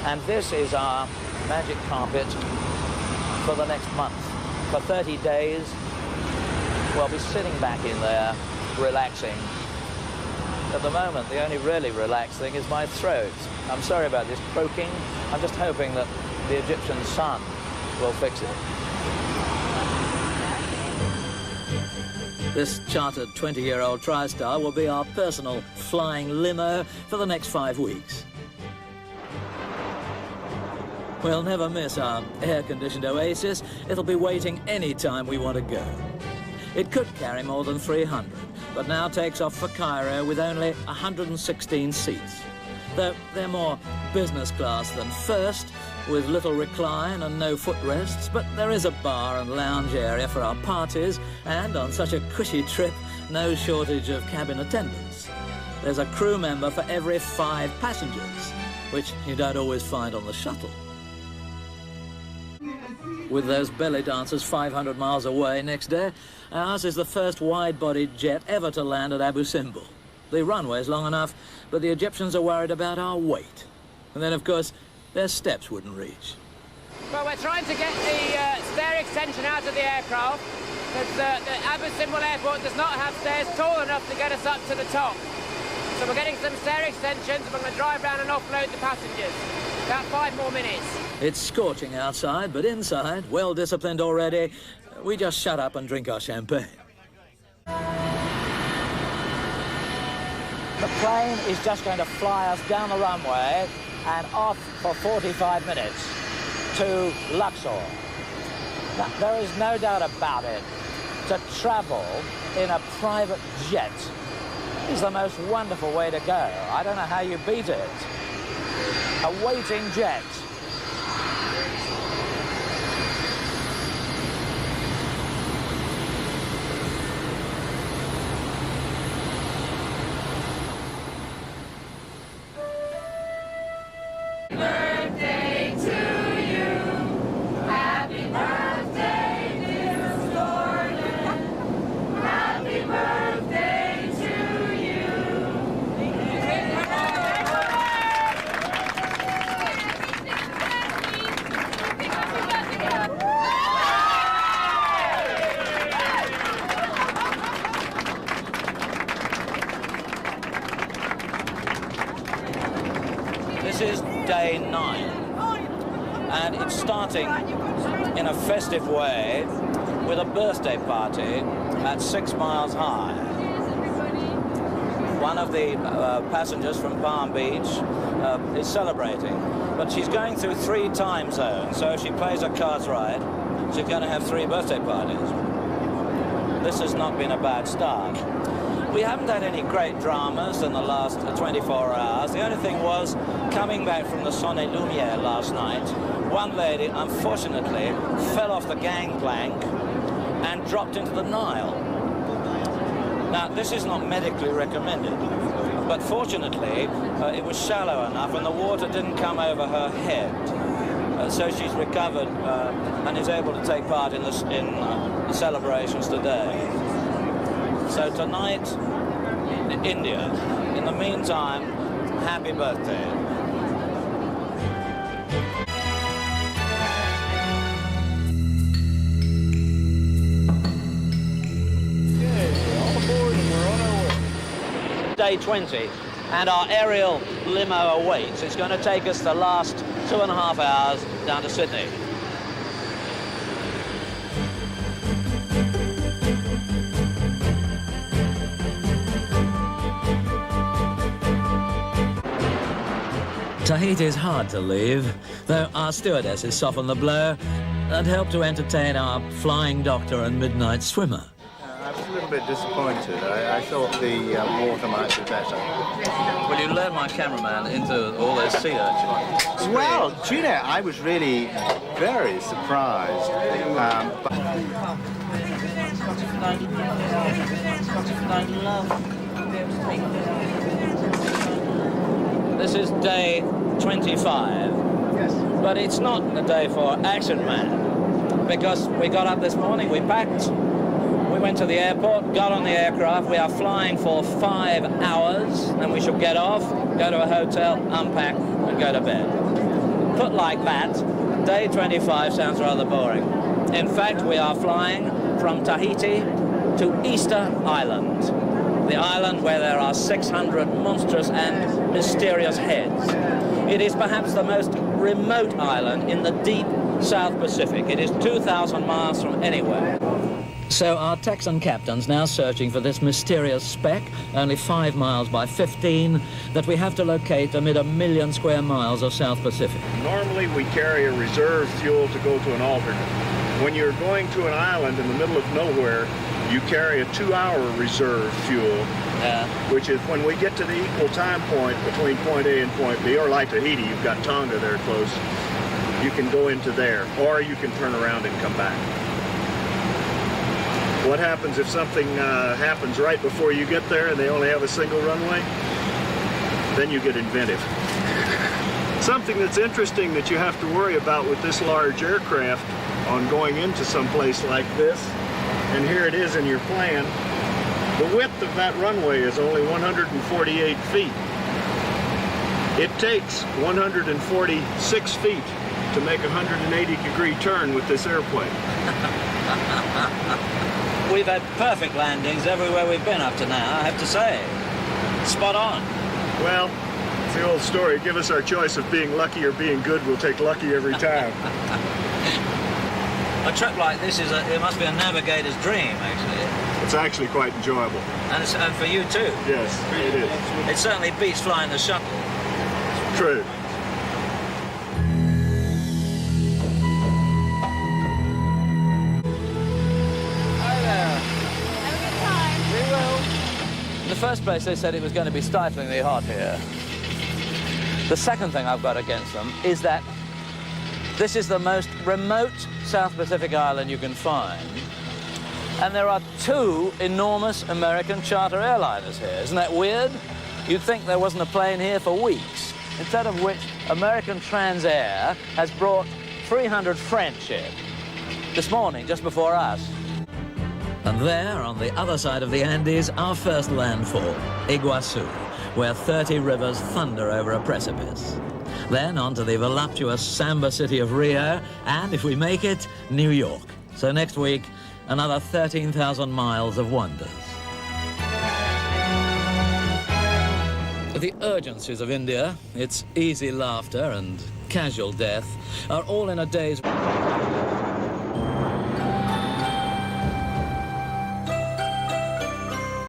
And this is our magic carpet for the next month. For 30 days, we'll be sitting back in there, relaxing. At the moment, the only really relaxed thing is my throat. I'm sorry about this croaking. I'm just hoping that the Egyptian sun will fix it. This chartered 20-year-old TriStar will be our personal flying limo for the next 5 weeks. We'll never miss our air-conditioned oasis. It'll be waiting any time we want to go. It could carry more than 300, but now takes off for Cairo with only 116 seats. Though they're more business class than first, with little recline and no footrests, but there is a bar and lounge area for our parties, and on such a cushy trip, no shortage of cabin attendants. There's a crew member for every 5 passengers, which you don't always find on the shuttle. With those belly dancers 500 miles away next day, ours is the first wide-bodied jet ever to land at Abu Simbel. The runway's long enough, but the Egyptians are worried about our weight. And then, of course, their steps wouldn't reach. Well, we're trying to get the stair extension out of the aircraft, because the Abu Simbel airport does not have stairs tall enough to get us up to the top. So we're getting some stair extensions, and we're going to drive around and offload the passengers. About 5 more minutes. It's scorching outside, but inside, well disciplined already, we just shut up and drink our champagne. The plane is just going to fly us down the runway and off for 45 minutes to Luxor. Now, there is no doubt about it, to travel in a private jet is the most wonderful way to go. I don't know how you beat it. A waiting jet. Birthday to you. Happy birthday, dear Jordan. Happy birthday to you. This is day 9, and it's starting in a festive way with a birthday party at 6 miles high. One of the passengers from Palm Beach is celebrating, but she's going through 3 time zones, so if she plays her cards right, she's going to have 3 birthday parties. This has not been a bad start. We haven't had any great dramas in the last 24 hours. The only thing was, coming back from the Soleil Lumiere last night, one lady, unfortunately, fell off the gangplank and dropped into the Nile. Now, this is not medically recommended, but fortunately, it was shallow enough and the water didn't come over her head. So she's recovered and is able to take part in the celebrations today. So tonight, India. In the meantime, happy birthday. All aboard and we're on our way. Day 20, and our aerial limo awaits. It's going to take us the last 2.5 hours down to Sydney. Tahiti's hard to leave, though our stewardesses soften the blow and help to entertain our flying doctor and midnight swimmer. I was a little bit disappointed. I thought the water might be better. Will you learn my cameraman into all those sea urchins? Well, Gina, I was really very surprised. This is day 25, but it's not a day for Action Man, because we got up this morning, we packed, we went to the airport, got on the aircraft, we are flying for 5 hours, then we shall get off, go to a hotel, unpack, and go to bed. Put like that, day 25 sounds rather boring. In fact, we are flying from Tahiti to Easter Island, the island where there are 600 monstrous and mysterious heads. It is perhaps the most remote island in the deep South Pacific. It is 2,000 miles from anywhere. So our Texan captain's now searching for this mysterious speck, only 5 miles by 15, that we have to locate amid 1 million square miles of South Pacific. Normally we carry a reserve fuel to go to an alternate. When you're going to an island in the middle of nowhere, you carry a 2-hour reserve fuel, which is when we get to the equal time point between point A and point B, or like Tahiti, you've got Tonga there close, you can go into there, or you can turn around and come back. What happens if something happens right before you get there and they only have a single runway? Then you get inventive. Something that's interesting that you have to worry about with this large aircraft on going into some place like this, and here it is in your plan, the width of that runway is only 148 feet. It takes 146 feet to make a 180-degree turn with this airplane. We've had perfect landings everywhere we've been up to now, I have to say. Spot on. Well, it's the old story. Give us our choice of being lucky or being good. We'll take lucky every time. A trip like this it must be a navigator's dream, actually. It's actually quite enjoyable. And for you too. Yes, it is. It certainly beats flying the shuttle. True. In the first place, they said it was going to be stiflingly hot here. The second thing I've got against them is that this is the most remote South Pacific island you can find. And there are 2 enormous American charter airliners here. Isn't that weird? You'd think there wasn't a plane here for weeks. Instead of which, American Transair has brought 300 French in this morning, just before us. And there, on the other side of the Andes, our first landfall, Iguazu, where 30 rivers thunder over a precipice. Then on to the voluptuous samba city of Rio, and if we make it, New York. So next week, another 13,000 miles of wonders. The urgencies of India, its easy laughter and casual death, are all in a day's...